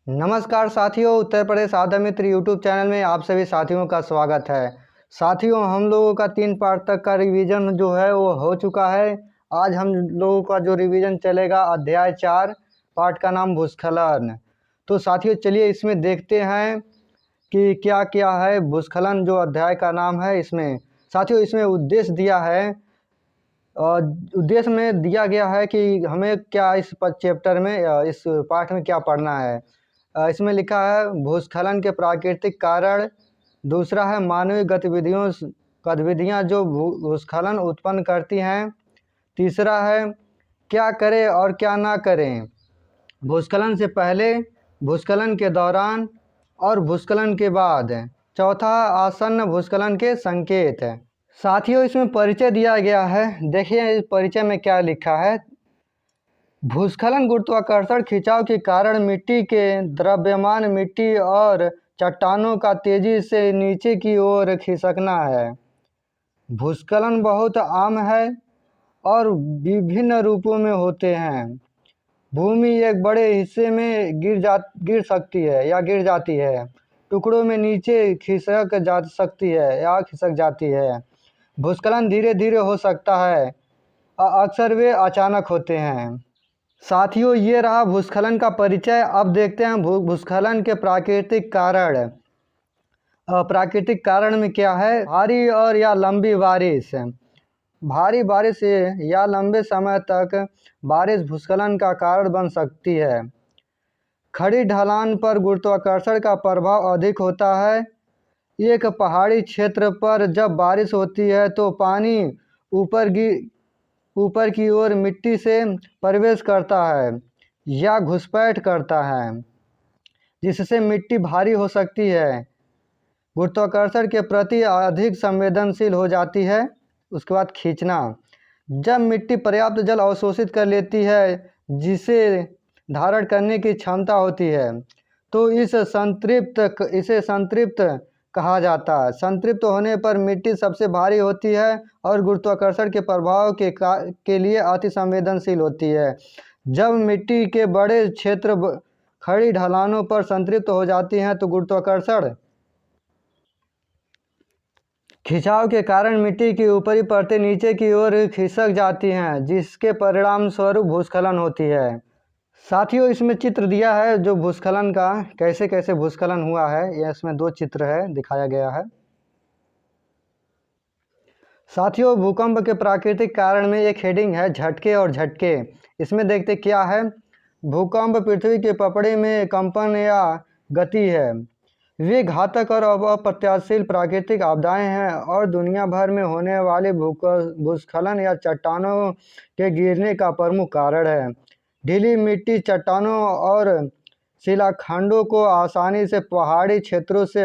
नमस्कार साथियों, उत्तर प्रदेश आधा मित्र यूट्यूब चैनल में आप सभी साथियों का स्वागत है। साथियों, हम लोगों का 3 पार्ट तक का रिवीजन जो है वो हो चुका है। आज हम लोगों का जो रिवीजन चलेगा अध्याय 4, पार्ट का नाम भूस्खलन। तो साथियों चलिए इसमें देखते हैं कि क्या क्या है भूस्खलन जो अध्याय का नाम है। इसमें साथियों इसमें उद्देश्य दिया है, उद्देश्य में दिया गया है कि हमें क्या इस चैप्टर में इस पाठ में क्या पढ़ना है। इसमें लिखा है भूस्खलन के प्राकृतिक कारण, दूसरा है मानवीय गतिविधियां जो भूस्खलन उत्पन्न करती हैं, तीसरा है क्या करें और क्या ना करें भूस्खलन से पहले, भूस्खलन के दौरान और भूस्खलन के बाद, चौथा आसन्न भूस्खलन के संकेत है। साथियों इसमें परिचय दिया गया है, देखिए इस परिचय में क्या लिखा है। भूस्खलन गुरुत्वाकर्षण खिंचाव के कारण मिट्टी के द्रव्यमान मिट्टी और चट्टानों का तेजी से नीचे की ओर खिसकना है। भूस्खलन बहुत आम है और विभिन्न रूपों में होते हैं। भूमि एक बड़े हिस्से में गिर सकती है या गिर जाती है, टुकड़ों में नीचे खिसक जा सकती है या खिसक जाती है। भूस्खलन धीरे धीरे हो सकता है, अक्सर वे अचानक होते हैं। साथियों ये रहा भूस्खलन का परिचय। अब देखते हैं भूस्खलन के प्राकृतिक कारण। प्राकृतिक कारण में क्या है? भारी और या लंबी बारिश। भारी बारिश या लंबे समय तक बारिश भूस्खलन का कारण बन सकती है। खड़ी ढलान पर गुरुत्वाकर्षण का प्रभाव अधिक होता है। एक पहाड़ी क्षेत्र पर जब बारिश होती है तो पानी ऊपर की ओर मिट्टी से प्रवेश करता है या घुसपैठ करता है, जिससे मिट्टी भारी हो सकती है, गुरुत्वाकर्षण के प्रति अधिक संवेदनशील हो जाती है। उसके बाद खींचना। जब मिट्टी पर्याप्त जल अवशोषित कर लेती है, जिसे धारण करने की क्षमता होती है, तो इसे संतृप्त कहा जाता है। संतृप्त होने पर मिट्टी सबसे भारी होती है और गुरुत्वाकर्षण के प्रभाव के लिए अति संवेदनशील होती है। जब मिट्टी के बड़े क्षेत्र खड़ी ढलानों पर संतृप्त हो जाती हैं तो गुरुत्वाकर्षण खिंचाव के कारण मिट्टी की ऊपरी परतें नीचे की ओर खिसक जाती हैं, जिसके परिणाम स्वरूप भूस्खलन होती है। साथियों इसमें चित्र दिया है जो भूस्खलन का कैसे कैसे भूस्खलन हुआ है, यह इसमें 2 चित्र है दिखाया गया है। साथियों भूकंप के प्राकृतिक कारण में एक हेडिंग है झटके और झटके। इसमें देखते क्या है। भूकंप पृथ्वी के पपड़े में कंपन या गति है। वे घातक और अप्रत्याशित प्राकृतिक आपदाएं हैं और दुनिया भर में होने वाले भूस्खलन या चट्टानों के गिरने का प्रमुख कारण है। ढीली मिट्टी, चट्टानों और शिलाखंडों को आसानी से पहाड़ी क्षेत्रों से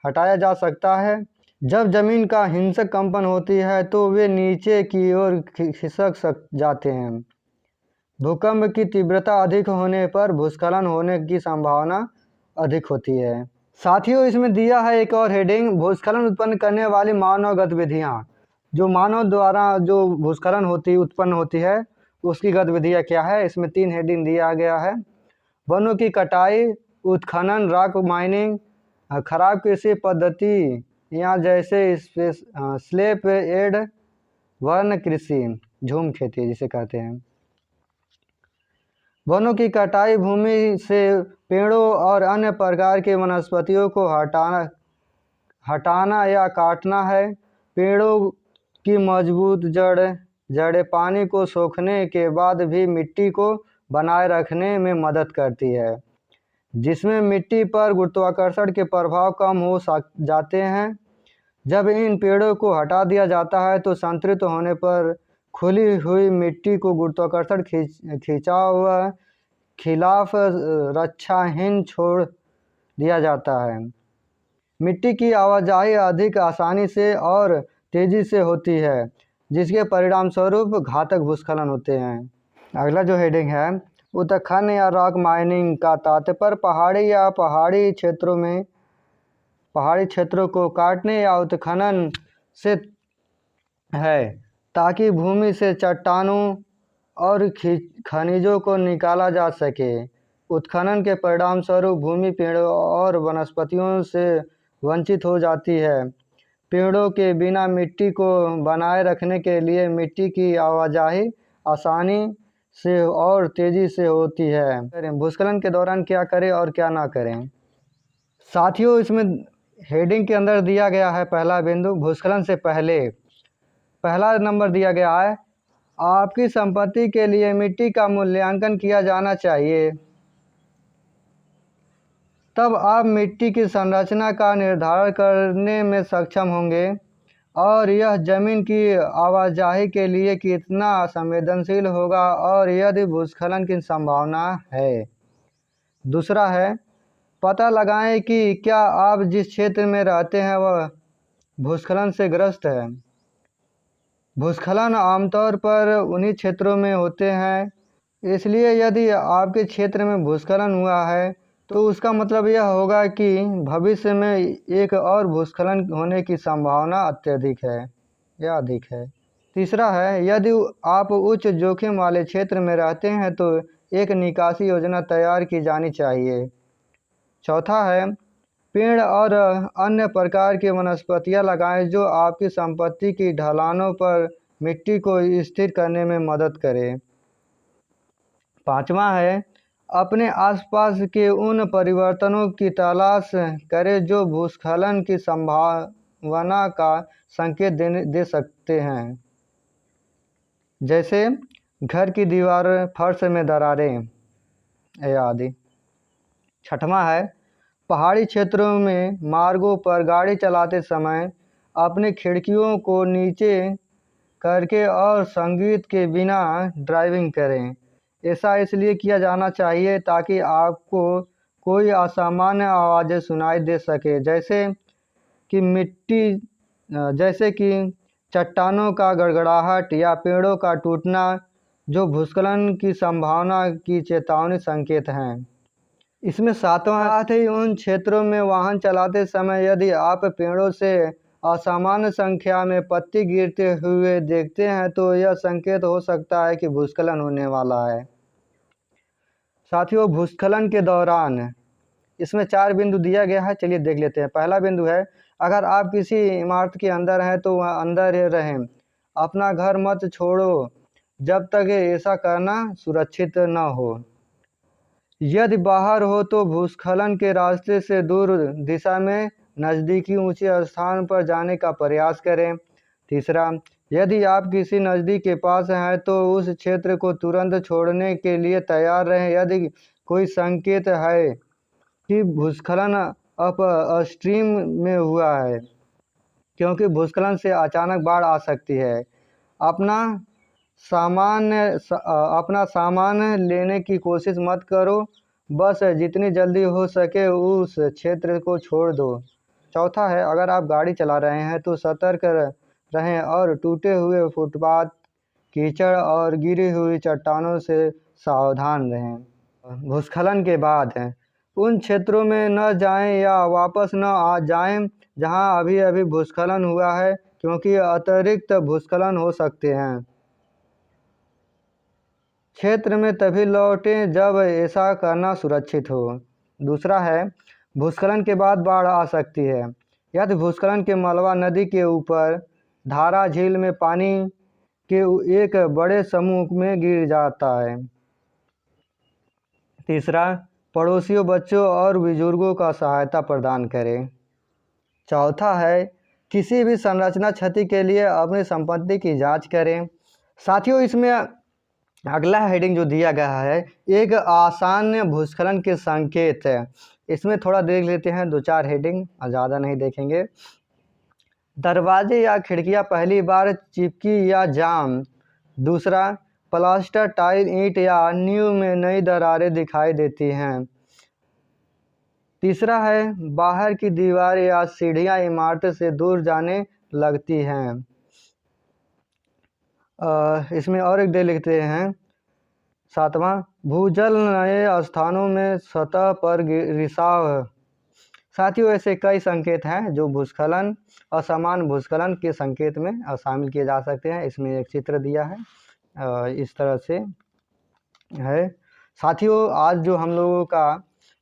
हटाया जा सकता है। जब जमीन का हिंसक कंपन होती है तो वे नीचे की ओर खिसक जाते हैं। भूकंप की तीव्रता अधिक होने पर भूस्खलन होने की संभावना अधिक होती है। साथियों इसमें दिया है एक और हेडिंग, भूस्खलन उत्पन्न करने वाली मानव गतिविधियां। जो मानव द्वारा जो भूस्खलन उत्पन्न होती है उसकी गतिविधियां क्या है। इसमें 3 हेडिंग दिया गया है। वनों की कटाई, उत्खनन, रॉक माइनिंग, खराब कृषि पद्धति या जैसे स्लैप एड वन कृषि, झूम खेती जिसे कहते हैं। वनों की कटाई भूमि से पेड़ों और अन्य प्रकार के वनस्पतियों को हटाना या काटना है। पेड़ों की मजबूत जड़ें पानी को सोखने के बाद भी मिट्टी को बनाए रखने में मदद करती है, जिसमें मिट्टी पर गुरुत्वाकर्षण के प्रभाव कम हो जाते हैं। जब इन पेड़ों को हटा दिया जाता है तो संतृप्त होने पर खुली हुई मिट्टी को गुरुत्वाकर्षण खिंचाव खिलाफ रक्षाहीन छोड़ दिया जाता है। मिट्टी की आवाजाही अधिक आसानी से और तेजी से होती है, जिसके परिणाम स्वरूप घातक भूस्खलन होते हैं। अगला जो हेडिंग है, उत्खनन या रॉक माइनिंग का तात्पर्य पहाड़ी क्षेत्रों को काटने या उत्खनन से है, ताकि भूमि से चट्टानों और खनिजों को निकाला जा सके। उत्खनन के परिणाम स्वरूप भूमि पेड़ों और वनस्पतियों से वंचित हो जाती है। पेड़ों के बिना मिट्टी को बनाए रखने के लिए मिट्टी की आवाजाही आसानी से और तेज़ी से होती है। भूस्खलन के दौरान क्या करें और क्या ना करें। साथियों, इसमें हेडिंग के अंदर दिया गया है पहला बिंदु, भूस्खलन से पहले पहला नंबर दिया गया है, आपकी संपत्ति के लिए मिट्टी का मूल्यांकन किया जाना चाहिए। तब आप मिट्टी की संरचना का निर्धारण करने में सक्षम होंगे और यह जमीन की आवाजाही के लिए कितना संवेदनशील होगा और यदि भूस्खलन की संभावना है। दूसरा है, पता लगाएं कि क्या आप जिस क्षेत्र में रहते हैं वह भूस्खलन से ग्रस्त है। भूस्खलन आमतौर पर उन्हीं क्षेत्रों में होते हैं, इसलिए यदि आपके क्षेत्र में भूस्खलन हुआ है तो उसका मतलब यह होगा कि भविष्य में एक और भूस्खलन होने की संभावना अत्यधिक है या अधिक है। तीसरा है, यदि आप उच्च जोखिम वाले क्षेत्र में रहते हैं तो एक निकासी योजना तैयार की जानी चाहिए। चौथा है, पेड़ और अन्य प्रकार की वनस्पतियां लगाएं जो आपकी संपत्ति की ढलानों पर मिट्टी को स्थिर करने में मदद करें। पांचवा है, अपने आसपास के उन परिवर्तनों की तलाश करें जो भूस्खलन की संभावना का संकेत दे सकते हैं, जैसे घर की दीवार, फर्श में दरारें आदि। छठवां है, पहाड़ी क्षेत्रों में मार्गों पर गाड़ी चलाते समय अपनी खिड़कियों को नीचे करके और संगीत के बिना ड्राइविंग करें। ऐसा इसलिए किया जाना चाहिए ताकि आपको कोई असामान्य आवाज़ें सुनाई दे सके, जैसे कि चट्टानों का गड़गड़ाहट या पेड़ों का टूटना, जो भूस्खलन की संभावना की चेतावनी संकेत हैं। इसमें सातवां बात है, उन क्षेत्रों में वाहन चलाते समय यदि आप पेड़ों से असामान्य संख्या में पत्ती गिरते हुए देखते हैं तो यह संकेत हो सकता है कि भूस्खलन होने वाला है। साथियों, भूस्खलन के दौरान इसमें 4 बिंदु दिया गया है, चलिए देख लेते हैं। पहला बिंदु है, अगर आप किसी इमारत के अंदर हैं तो वह अंदर ही रहें, अपना घर मत छोड़ो जब तक ऐसा करना सुरक्षित न हो। यदि बाहर हो तो भूस्खलन के रास्ते से दूर दिशा में नज़दीकी ऊंचे स्थान पर जाने का प्रयास करें। तीसरा, यदि आप किसी नदी के पास हैं तो उस क्षेत्र को तुरंत छोड़ने के लिए तैयार रहें यदि कोई संकेत है कि भूस्खलन अपस्ट्रीम में हुआ है, क्योंकि भूस्खलन से अचानक बाढ़ आ सकती है। अपना सामान लेने की कोशिश मत करो, बस जितनी जल्दी हो सके उस क्षेत्र को छोड़ दो। चौथा है, अगर आप गाड़ी चला रहे हैं तो सतर्क रहें और टूटे हुए फुटपाथ, कीचड़ और गिरी हुई चट्टानों से सावधान रहें। भूस्खलन के बाद उन क्षेत्रों में न जाएं या वापस न आ जाएं जहां अभी भूस्खलन हुआ है, क्योंकि अतिरिक्त भूस्खलन हो सकते हैं। क्षेत्र में तभी लौटें जब ऐसा करना सुरक्षित हो। दूसरा है, भूस्खलन के बाद बाढ़ आ सकती है यदि भूस्खलन के मलबा नदी के ऊपर धारा झील में पानी के एक बड़े समूह में गिर जाता है। तीसरा, पड़ोसियों, बच्चों और बुजुर्गों का सहायता प्रदान करें। चौथा है, किसी भी संरचना क्षति के लिए अपनी संपत्ति की जांच करें। साथियों, इसमें अगला हेडिंग जो दिया गया है, एक आसान भूस्खलन के संकेत है। इसमें थोड़ा देख लेते हैं, 2-4 हेडिंग, ज़्यादा नहीं देखेंगे। दरवाजे या खिड़कियां पहली बार चिपकी या जाम। दूसरा, प्लास्टर, टाइल, ईंट या नींव में नई दरारें दिखाई देती हैं। तीसरा है, बाहर की दीवार या सीढ़ियां इमारत से दूर जाने लगती हैं। इसमें और एक दे लिखते हैं। सातवां, भूजल नए स्थानों में सतह पर रिसाव। साथियों, ऐसे कई संकेत हैं जो भूस्खलन, असामान्य भूस्खलन के संकेत में शामिल किए जा सकते हैं। इसमें एक चित्र दिया है, इस तरह से है। साथियों आज जो हम लोगों का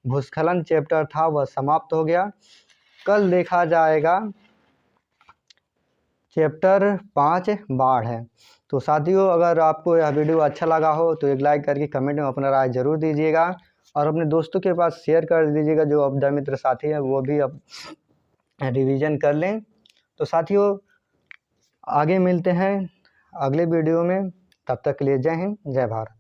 भूस्खलन चैप्टर था वह समाप्त हो गया। कल देखा जाएगा चैप्टर 5 बाढ़ है। तो साथियों अगर आपको यह वीडियो अच्छा लगा हो तो एक लाइक करके कमेंट में अपना राय ज़रूर दीजिएगा और अपने दोस्तों के पास शेयर कर दीजिएगा जो अबदा मित्र साथी हैं वो भी अब रिवीजन कर लें। तो साथियों आगे मिलते हैं अगले वीडियो में, तब तक के लिए जय हिंद जय भारत।